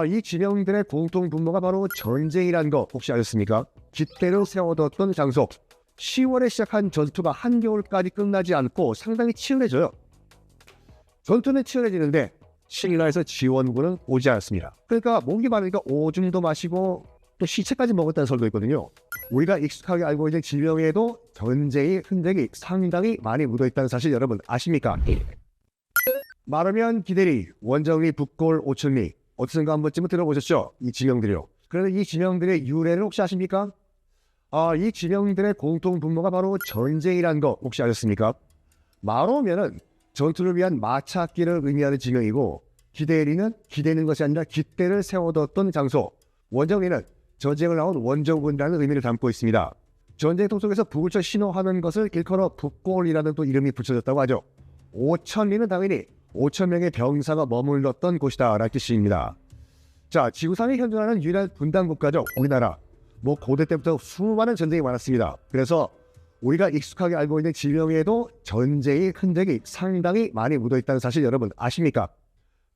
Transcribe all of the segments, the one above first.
이 지명들의 공통 분모가 바로 전쟁이라는 거 혹시 아셨습니까? 깃대를 세워뒀던 장소. 10월에 시작한 전투가 한겨울까지 끝나지 않고 상당히 치열해져요. 전투는 치열해지는데 신라에서 지원군은 오지 않았습니다. 그러니까 목이 마르니까 오줌도 마시고 또 시체까지 먹었다는 설도 있거든요. 우리가 익숙하게 알고 있는 질병에도 전쟁의 흔적이 상당히 많이 묻어있다는 사실 여러분 아십니까? 말하면 기대리, 원정리, 북골, 오천리 어디선가 한 번쯤은 들어보셨죠? 이 지명들이요. 그런데 이 지명들의 유래를 혹시 아십니까? 이 지명들의 공통 분모가 바로 전쟁이라는 거 혹시 아셨습니까? 마로면은 전투를 위한 마차길을 의미하는 지명이고 기대리는 기대는 것이 아니라 깃대를 세워뒀던 장소, 원정리는 전쟁을 나온 원정군이라는 의미를 담고 있습니다. 전쟁통 속에서 북을 쳐 신호하는 것을 일컬어 북골이라는 또 이름이 붙여졌다고 하죠. 오천리는 당연히 5,000명의 병사가 머물렀던 곳이다 라는 뜻입니다. 자, 지구상에 현존하는 유일한 분단 국가죠. 우리나라. 고대 때부터 수많은 전쟁이 많았습니다. 그래서 우리가 익숙하게 알고 있는 지명에도 전쟁의 흔적이 상당히 많이 묻어있다는 사실 여러분 아십니까?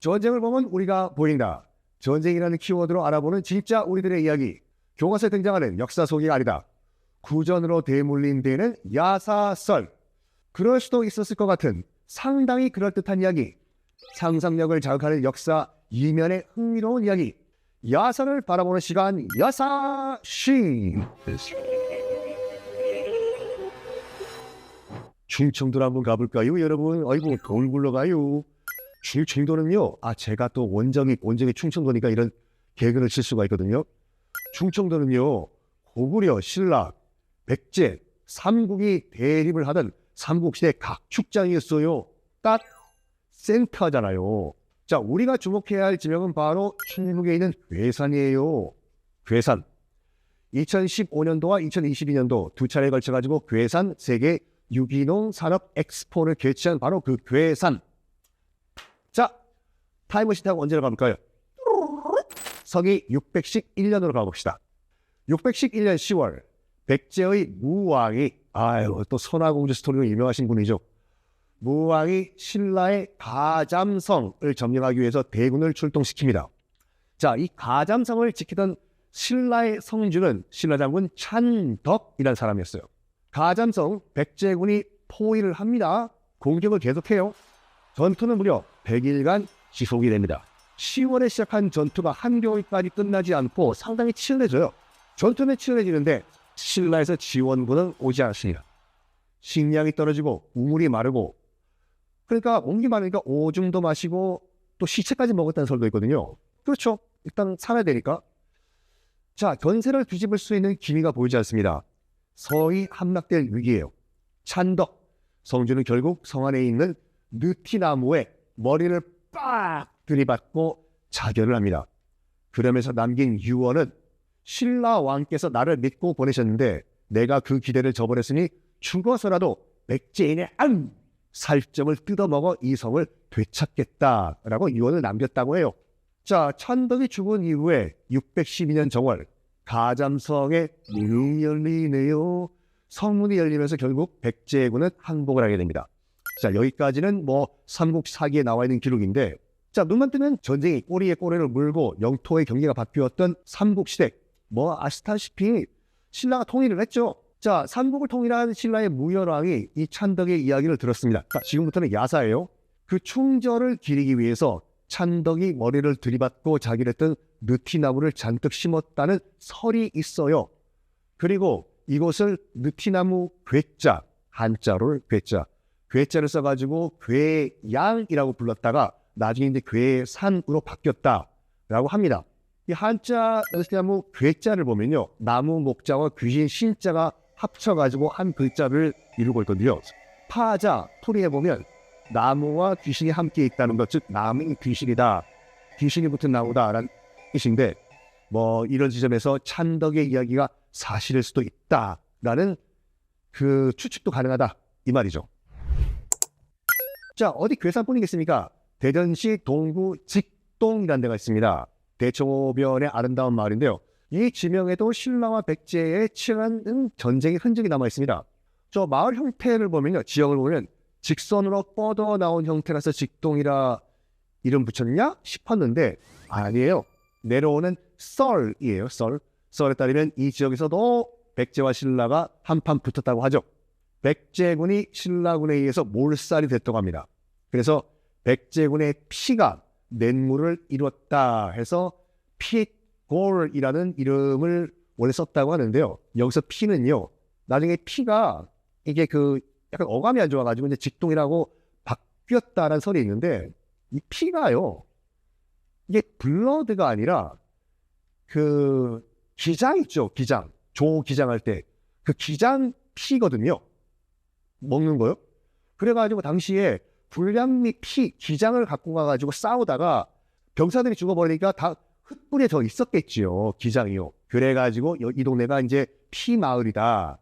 전쟁을 보면 우리가 보인다. 전쟁이라는 키워드로 알아보는 진짜 우리들의 이야기. 교과서에 등장하는 역사 소개가 아니다. 구전으로 대물림 되는 야사설. 그럴 수도 있었을 것 같은 상당히 그럴듯한 이야기. 상상력을 자극하는 역사 이면의 흥미로운 이야기. 야사를 바라보는 시간 야사시. 충청도로 한번 가볼까요 여러분? 아이고 거울 굴러가요. 충청도는요. 제가 또 원정이 충청도니까 이런 개그를 칠 수가 있거든요. 충청도는요. 고구려, 신라, 백제, 삼국이 대립을 하던 삼국시대 각축장이었어요. 딱 센터잖아요. 자, 우리가 주목해야 할 지명은 바로 충북에 있는 괴산이에요. 괴산. 2015년도와 2022년도 두 차례에 걸쳐가지고 괴산 세계 유기농 산업 엑스포를 개최한 바로 그 괴산. 자, 타임머신 타고 언제로 가볼까요? 서기 611년으로 가봅시다. 611년 10월 백제의 무왕이 또 선화공주 스토리로 유명하신 분이죠. 무왕이 신라의 가잠성을 점령하기 위해서 대군을 출동시킵니다. 자, 이 가잠성을 지키던 신라의 성주는 신라 장군 찬덕이라는 사람이었어요. 가잠성 백제군이 포위를 합니다. 공격을 계속해요. 전투는 무려 100일간 지속이 됩니다. 10월에 시작한 전투가 한겨울까지 끝나지 않고 상당히 치열해져요. 전투는 치열해지는데 신라에서 지원군은 오지 않습니다. 식량이 떨어지고 우물이 마르고 그러니까 온기 마르니까 오줌도 마시고 또 시체까지 먹었다는 설도 있거든요. 그렇죠. 일단 살아야 되니까. 자, 전세를 뒤집을 수 있는 기미가 보이지 않습니다. 서히 함락될 위기예요. 찬덕 성주는 결국 성 안에 있는 느티나무에 머리를 빡 들이받고 자결을 합니다. 그러면서 남긴 유언은 신라 왕께서 나를 믿고 보내셨는데 내가 그 기대를 저버렸으니 죽어서라도 백제인의 살점을 뜯어먹어 이 성을 되찾겠다라고 유언을 남겼다고 해요. 자, 찬덕이 죽은 이후에 612년 정월 가잠성에 문이 열리네요. 성문이 열리면서 결국 백제군은 항복을 하게 됩니다. 자, 여기까지는 삼국사기에 나와 있는 기록인데 자, 눈만 뜨면 전쟁이 꼬리에 꼬리를 물고 영토의 경계가 바뀌었던 삼국시대. 아시다시피 신라가 통일을 했죠. 자, 삼국을 통일한 신라의 무열왕이 이 찬덕의 이야기를 들었습니다. 자, 지금부터는 야사예요. 그 충절을 기리기 위해서 찬덕이 머리를 들이받고 자기랬던 느티나무를 잔뜩 심었다는 설이 있어요. 그리고 이곳을 느티나무 괴자, 한자로 괴자를 써가지고 괴양이라고 불렀다가 나중에 이제 괴산으로 바뀌었다라고 합니다. 이 한자 느티나무 괴자를 보면요, 나무 목자와 귀신 신자가 합쳐가지고 한 글자를 이루고 있거든요. 파자 토리에 보면 나무와 귀신이 함께 있다는 것, 즉 나무는 귀신이다, 귀신이 붙은 나무다라는 뜻인데 이런 지점에서 찬덕의 이야기가 사실일 수도 있다라는 그 추측도 가능하다 이 말이죠. 자, 어디 괴산뿐이겠습니까? 대전시 동구 직동이라는 데가 있습니다. 대청호변의 아름다운 마을인데요. 이 지명에도 신라와 백제의 치열한 전쟁의 흔적이 남아 있습니다. 저 마을 형태를 보면요, 지형을 보면 직선으로 뻗어 나온 형태라서 직동이라 이름 붙였냐 싶었는데 아니에요. 내려오는 썰이에요. 썰. 썰에 따르면 이 지역에서도 백제와 신라가 한판 붙었다고 하죠. 백제군이 신라군에 의해서 몰살이 됐다고 합니다. 그래서 백제군의 피가 냇물을 이뤘다 해서 핏골이라는 이름을 원래 썼다고 하는데요. 여기서 피는요, 나중에 피가 이게 그 약간 어감이 안 좋아가지고 이제 직동이라고 바뀌었다라는 설이 있는데, 이 피가요, 이게 블러드가 아니라 그 기장 있죠, 기장. 조 기장할 때 그 기장 피거든요. 먹는 거요. 그래가지고 당시에 불량미 피 기장을 갖고 가가지고 싸우다가 병사들이 죽어버리니까 다 흩뿌려져 있었겠지요, 기장이요. 그래가지고 이 동네가 이제 피 마을이다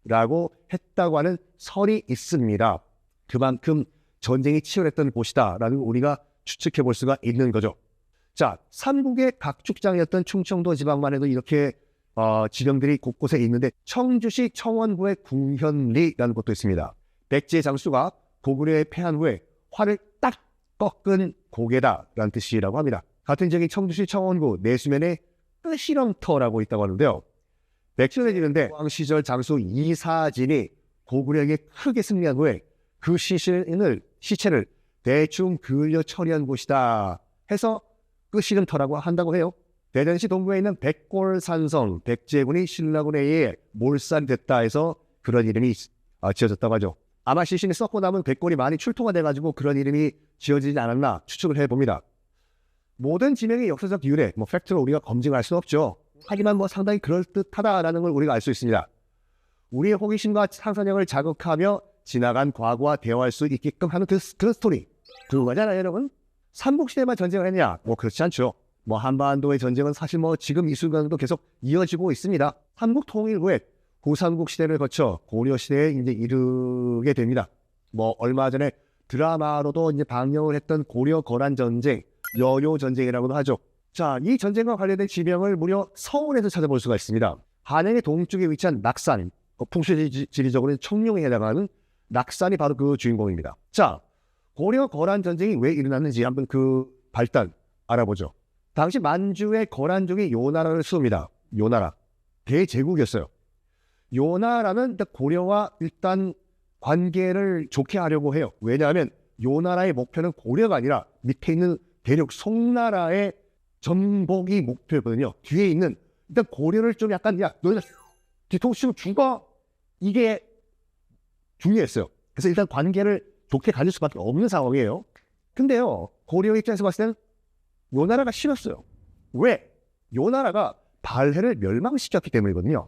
라고 했다고 하는 설이 있습니다. 그만큼 전쟁이 치열했던 곳이다 라는 우리가 추측해 볼 수가 있는 거죠. 자, 삼국의 각축장이었던 충청도 지방만 해도 이렇게 지령들이 곳곳에 있는데, 청주시 청원구의 궁현리라는 곳도 있습니다. 백제 장수가 고구려에 패한 후에 활을 딱 꺾은 고개다라는 뜻이라고 합니다. 같은 지역인 청주시 청원구 내수면에 끝이렁터라고 있다고 하는데요. 백제를 지는데 왕 시절 장수 이사진이 고구려에게 크게 승리한 후에 그 시체를 대충 그을려 처리한 곳이다 해서 끝이렁터라고 한다고 해요. 대전시 동구에 있는 백골산성, 백제군이 신라군에 의해 몰살이 됐다 해서 그런 이름이 지어졌다고 하죠. 아마 시신이 썩고 남은 백골이 많이 출토가 돼가지고 그런 이름이 지어지지 않았나 추측을 해봅니다. 모든 지명의 역사적 유래, 팩트로 우리가 검증할 수는 없죠. 하지만 상당히 그럴듯하다라는 걸 우리가 알 수 있습니다. 우리의 호기심과 상상력을 자극하며 지나간 과거와 대화할 수 있게끔 하는 그런 스토리. 그거잖아요, 여러분. 삼국시대만 전쟁을 했냐? 그렇지 않죠. 한반도의 전쟁은 사실 지금 이 순간도 계속 이어지고 있습니다. 삼국 통일 후에 후삼국 시대를 거쳐 고려 시대에 이제 이르게 됩니다. 얼마 전에 드라마로도 이제 방영을 했던 고려 거란 전쟁, 여요 전쟁이라고도 하죠. 자, 이 전쟁과 관련된 지명을 무려 서울에서 찾아볼 수가 있습니다. 한양의 동쪽에 위치한 낙산, 풍수지리적으로는 청룡에 해당하는 낙산이 바로 그 주인공입니다. 자, 고려 거란 전쟁이 왜 일어났는지 한번 그 발단 알아보죠. 당시 만주의 거란족이 요나라를 수호합니다. 요나라. 대제국이었어요. 요나라는 고려와 일단 관계를 좋게 하려고 해요. 왜냐하면 요나라의 목표는 고려가 아니라 밑에 있는 대륙 송나라의 전복이 목표였거든요. 뒤에 있는 일단 고려를 좀 약간 너희들 뒤통수 죽어, 이게 중요했어요. 그래서 일단 관계를 좋게 가질 수밖에 없는 상황이에요. 근데요, 고려 입장에서 봤을 때는 요나라가 싫었어요. 왜? 요나라가 발해를 멸망시켰기 때문이거든요.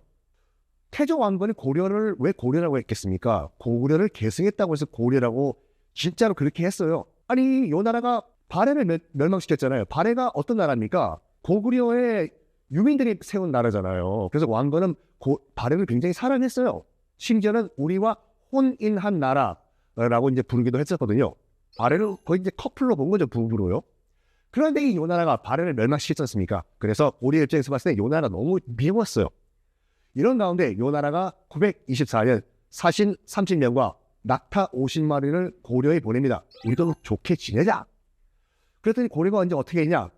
태조 왕건이 고려를 왜 고려라고 했겠습니까? 고구려를 계승했다고 해서 고려라고 진짜로 그렇게 했어요. 아니, 요나라가 발해를 멸망시켰잖아요. 발해가 어떤 나라입니까? 고구려의 유민들이 세운 나라잖아요. 그래서 왕건은 발해를 굉장히 사랑했어요. 심지어는 우리와 혼인한 나라라고 이제 부르기도 했었거든요. 발해를 거의 이제 커플로 본 거죠, 부부로요. 그런데 이 요나라가 발해를 멸망시켰지 않습니까? 그래서 고려 입장에서 봤을 때 요나라가 너무 미웠어요. 이런 가운데 요나라가 924년 사신 30명과 낙타 50마리를 고려에 보냅니다. 우리도 좋게 지내자. 그랬더니 고려가 언제 어떻게 했냐?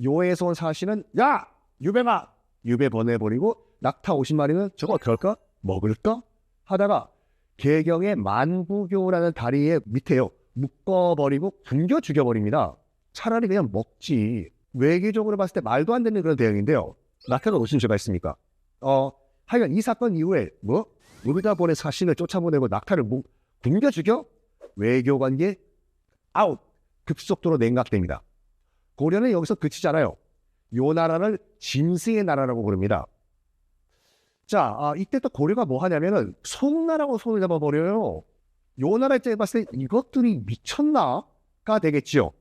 요에서 온 사신은 야! 유배가! 유배 보내버리고 낙타 50마리는 저거 어떡할까? 먹을까? 하다가 개경의 만부교라는 다리의 밑에요. 묶어버리고 굶겨 죽여버립니다. 차라리 그냥 먹지. 외교적으로 봤을 때 말도 안 되는 그런 대응인데요. 낙타가 무슨 죄가 있습니까? 하여간 이 사건 이후에 여기다 보낸 사신을 쫓아보내고 낙타를 굶겨 죽여? 외교관계 아웃! 급속도로 냉각됩니다. 고려는 여기서 그치지 않아요. 요 나라를 짐승의 나라라고 부릅니다. 자, 이때 또 고려가 뭐 하냐면은 송나라고 손을 잡아버려요. 요 나라 입장에 봤을 때 이것들이 미쳤나가 되겠지요.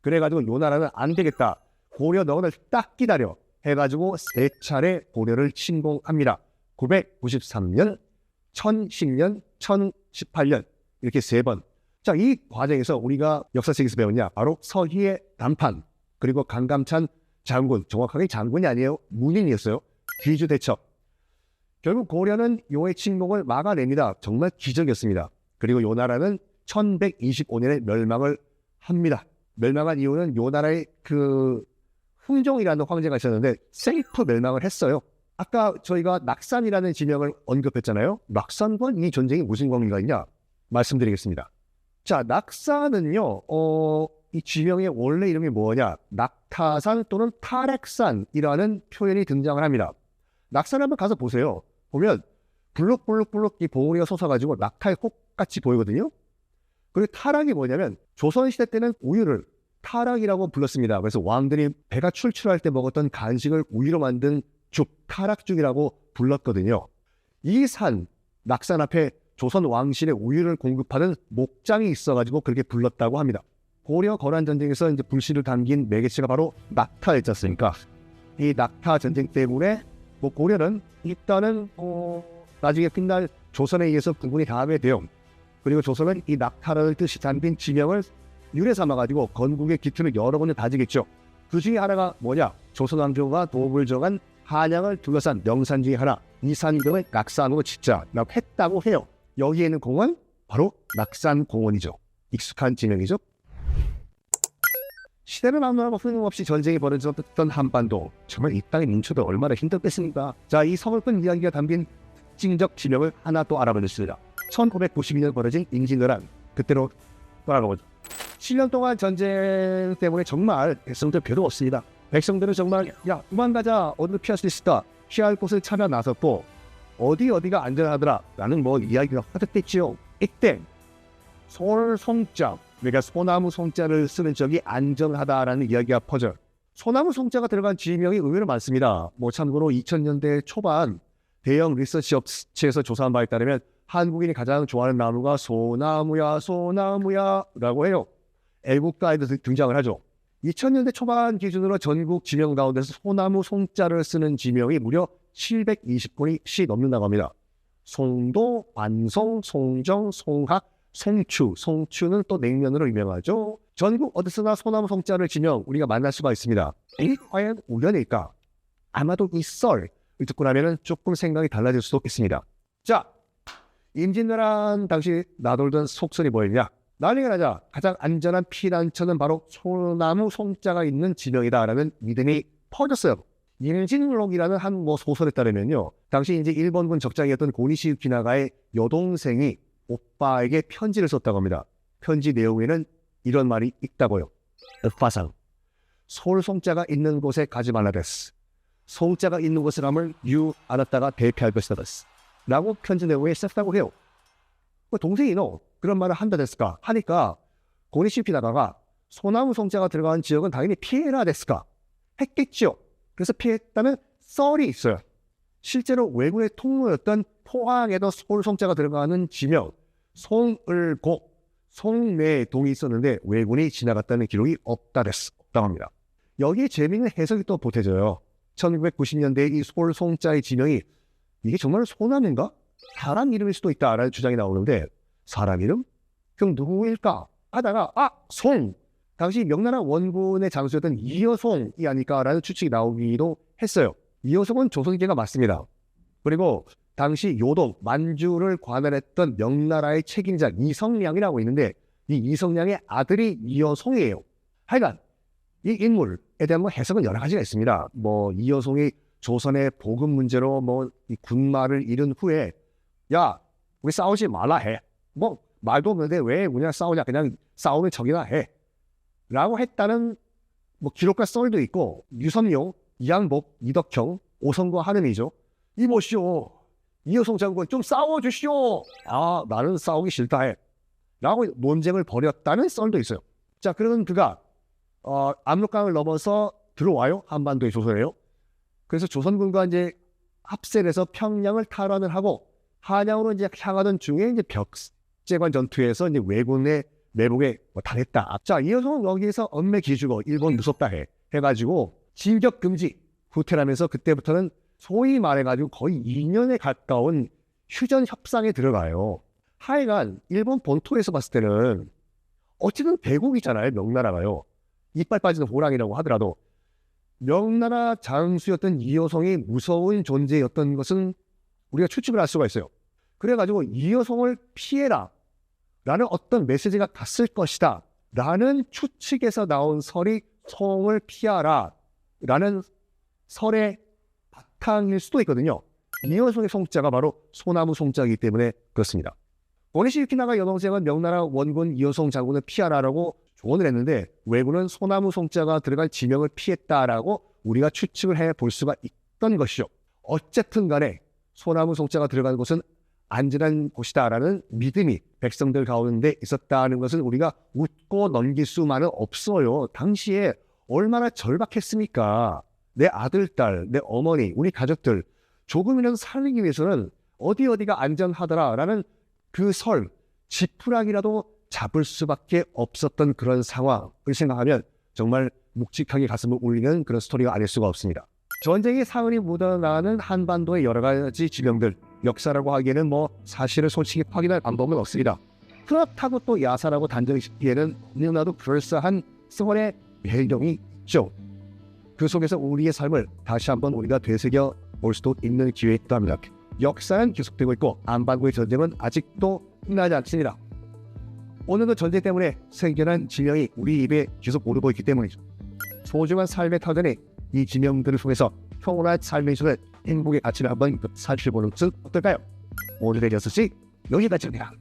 그래가지고 요 나라는 안 되겠다. 고려 너를 딱 기다려 해가지고 세 차례 고려를 침공합니다. 993년, 1010년, 1018년 이렇게 세 번. 자, 이 과정에서 우리가 역사책에서 배웠냐? 바로 서희의 단판, 그리고 강감찬 장군, 정확하게 장군이 아니에요. 문인이었어요. 귀주 대첩. 결국 고려는 요의 침공을 막아냅니다. 정말 기적이었습니다. 그리고 요 나라는 1125년에 멸망을 합니다. 멸망한 이유는 요 나라의 그 훈종이라는 황제가 있었는데 셀프 멸망을 했어요. 아까 저희가 낙산이라는 지명을 언급했잖아요. 낙산과 이 전쟁이 무슨 관계가 있냐 말씀드리겠습니다. 자, 낙산은요, 이 지명의 원래 이름이 뭐냐? 낙타산 또는 타렉산이라는 표현이 등장을 합니다. 낙산 한번 가서 보세요. 보면 블록블록블록 이 봉우리가 솟아가지고 낙타의 혹같이 보이거든요. 그리고 타락이 뭐냐면 조선시대 때는 우유를 타락이라고 불렀습니다. 그래서 왕들이 배가 출출할 때 먹었던 간식을 우유로 만든 죽, 타락죽이라고 불렀거든요. 이 산, 낙산 앞에 조선 왕실의 우유를 공급하는 목장이 있어가지고 그렇게 불렀다고 합니다. 고려 거란 전쟁에서 이제 불씨를 담긴 매개체가 바로 낙타였지 않습니까? 이 낙타 전쟁 때문에 뭐 고려는 일단은 나중에 끝날 조선에 의해서 군군이 다음에 대응, 그리고 조선은 이 낙타라는 뜻이 담긴 지명을 유래 삼아가지고 건국의 기틀을 여러 번을 다지겠죠. 그 중에 하나가 뭐냐? 조선 왕조가 도읍을 정한 한양을 둘러싼 명산 중에 하나, 이 산금을 낙산으로 짓자라고 했다고 해요. 여기에 있는 공원 바로 낙산공원이죠. 익숙한 지명이죠. 시대를 만나고 끊임없이 전쟁이 벌어졌던 한반도, 정말 이 땅에 뭉쳐도 얼마나 힘들겠습니까? 자, 이 서글픈 이야기가 담긴 특징적 지명을 하나 또 알아보겠습니다. 1992년 벌어진 임진왜란, 그때로 돌아가보죠. 7년 동안 전쟁 때문에 정말 백성들 별로 없습니다. 백성들은 정말 야 도망가자, 어디로 피할 수 있을까, 피할 곳을 찾아 나섰고 어디가 안전하더라 라는 뭐 이야기가 화제됐지요. 이때 솔송자, 그러니까 소나무 송자를 쓰는 적이 안전하다라는 이야기가 퍼져. 소나무 송자가 들어간 지명이 의외로 많습니다. 뭐 참고로 2000년대 초반 대형 리서치 업체에서 조사한 바에 따르면 한국인이 가장 좋아하는 나무가 소나무야 라고 해요. 애국가에도 등장을 하죠. 2000년대 초반 기준으로 전국 지명 가운데서 소나무 송자를 쓰는 지명이 무려 720곳이 넘는다고 합니다. 송도, 반송, 송정, 송학, 송추. 송추는 또 냉면으로 유명하죠. 전국 어디서나 소나무 송자를 지명 우리가 만날 수가 있습니다. 이 과연 우연일까? 아마도 이 썰을 듣고 나면 조금 생각이 달라질 수도 있습니다. 자, 임진왜란 당시 나돌던 속설이 뭐였냐? 난리가 나자 가장 안전한 피난처는 바로 소나무 송자가 있는 지명이다라는 믿음이 퍼졌어요. 임진록이라는 한 소설에 따르면요, 당시 이제 일본군 적장이었던 고니시 유키나가의 여동생이 오빠에게 편지를 썼다고 합니다. 편지 내용에는 이런 말이 있다고요. 읍파상, 솔송자가 있는 곳에 가지 말라 데스. 송자가 있는 곳을 함을 유 알았다가 대피할 것이다 데스. 라고 편지 내용에 썼다고 해요. 동생이 너 그런 말을 한다 데스까 하니까 고니시 유키나가가 소나무 송자가 들어간 지역은 당연히 피해라 데스까 했겠죠. 그래서 피했다는 썰이 있어요. 실제로 외국의 통로였던 포항에도 솔송자가 들어가는 지명 송을곡, 송내에 동이 있었는데 왜군이 지나갔다는 기록이 없다고 합니다. 여기에 재미있는 해석이 또 보태져요. 1990년대에 이 솔송자의 지명이 이게 정말 소나무인가? 사람 이름일 수도 있다라는 주장이 나오는데 사람 이름? 그럼 누구일까? 하다가 송! 당시 명나라 원군의 장수였던 이여송이 아닐까라는 추측이 나오기도 했어요. 이여송은 조선제가 맞습니다. 그리고 당시 요동, 만주를 관할했던 명나라의 책임자 이성량이라고 있는데 이 이성량의 아들이 이여송이에요. 하여간 이 인물에 대한 해석은 여러 가지가 있습니다. 이여송이 조선의 보급 문제로 이 군마를 잃은 후에 야 우리 싸우지 말라 해. 말도 없는데 왜 그냥 싸우냐, 그냥 싸우면 적이나 해. 라고 했다는 기록과 썰도 있고 유선용, 이양복, 이덕형, 오성과 한음이죠. 이모시오, 이여송 장군 좀 싸워주시오. 나는 싸우기 싫다 해. 라고 논쟁을 벌였다는 썰도 있어요. 자, 그러면 그가 압록강을 넘어서 들어와요. 한반도의 조선에요. 그래서 조선군과 이제 합세를 해서 평양을 탈환을 하고 한양으로 이제 향하던 중에 이제 벽제관 전투에서 이제 왜군의 매복에 당했다. 자, 이여송은 여기에서 엄매 기주고 일본 무섭다 해가지고 진격 금지 후퇴하면서 그때부터는 소위 말해가지고 거의 2년에 가까운 휴전 협상에 들어가요. 하여간 일본 본토에서 봤을 때는 어쨌든 대국이잖아요. 명나라가요. 이빨 빠지는 호랑이라고 하더라도 명나라 장수였던 이여송이 무서운 존재였던 것은 우리가 추측을 할 수가 있어요. 그래가지고 이여송을 피해라 라는 어떤 메시지가 갔을 것이다 라는 추측에서 나온 설이 송을 피하라 라는 설의 바탕일 수도 있거든요. 이여송의 송자가 바로 소나무 송자이기 때문에 그렇습니다. 고니시 유키나가 여동생은 명나라 원군 이여송 장군을 피하라라고 조언을 했는데 왜군은 소나무 송자가 들어갈 지명을 피했다라고 우리가 추측을 해볼 수가 있던 것이죠. 어쨌든 간에 소나무 송자가 들어가는 곳은 안전한 곳이다라는 믿음이 백성들 가운데 있었다는 것은 우리가 웃고 넘길 수만은 없어요. 당시에 얼마나 절박했습니까? 내 아들, 딸, 내 어머니, 우리 가족들 조금이라도 살리기 위해서는 어디가 안전하더라라는 그 설, 지푸라기라도 잡을 수밖에 없었던 그런 상황을 생각하면 정말 묵직하게 가슴을 울리는 그런 스토리가 아닐 수가 없습니다. 전쟁의 사흔이 묻어나는 한반도의 여러 가지 지명들, 역사라고 하기에는 사실을 솔직히 확인할 방법은 없습니다. 그렇다고 또 야사라고 단정짓기에는 너무나도 그럴싸한 세월의 배경이 있죠. 그 속에서 우리의 삶을 다시 한번 우리가 되새겨 볼 수도 있는 기회이기도 합니다. 역사는 계속되고 있고 안반구의 전쟁은 아직도 끝나지 않습니다. 오늘도 전쟁 때문에 생겨난 지명이 우리 입에 계속 오르고 있기 때문이죠. 소중한 삶의 터전이 이 지명들을 통해서 평온한 삶의 주는 행복의 가치를 한번 살펴보는 것은 어떨까요? 오늘의 6시 여기까지입니다.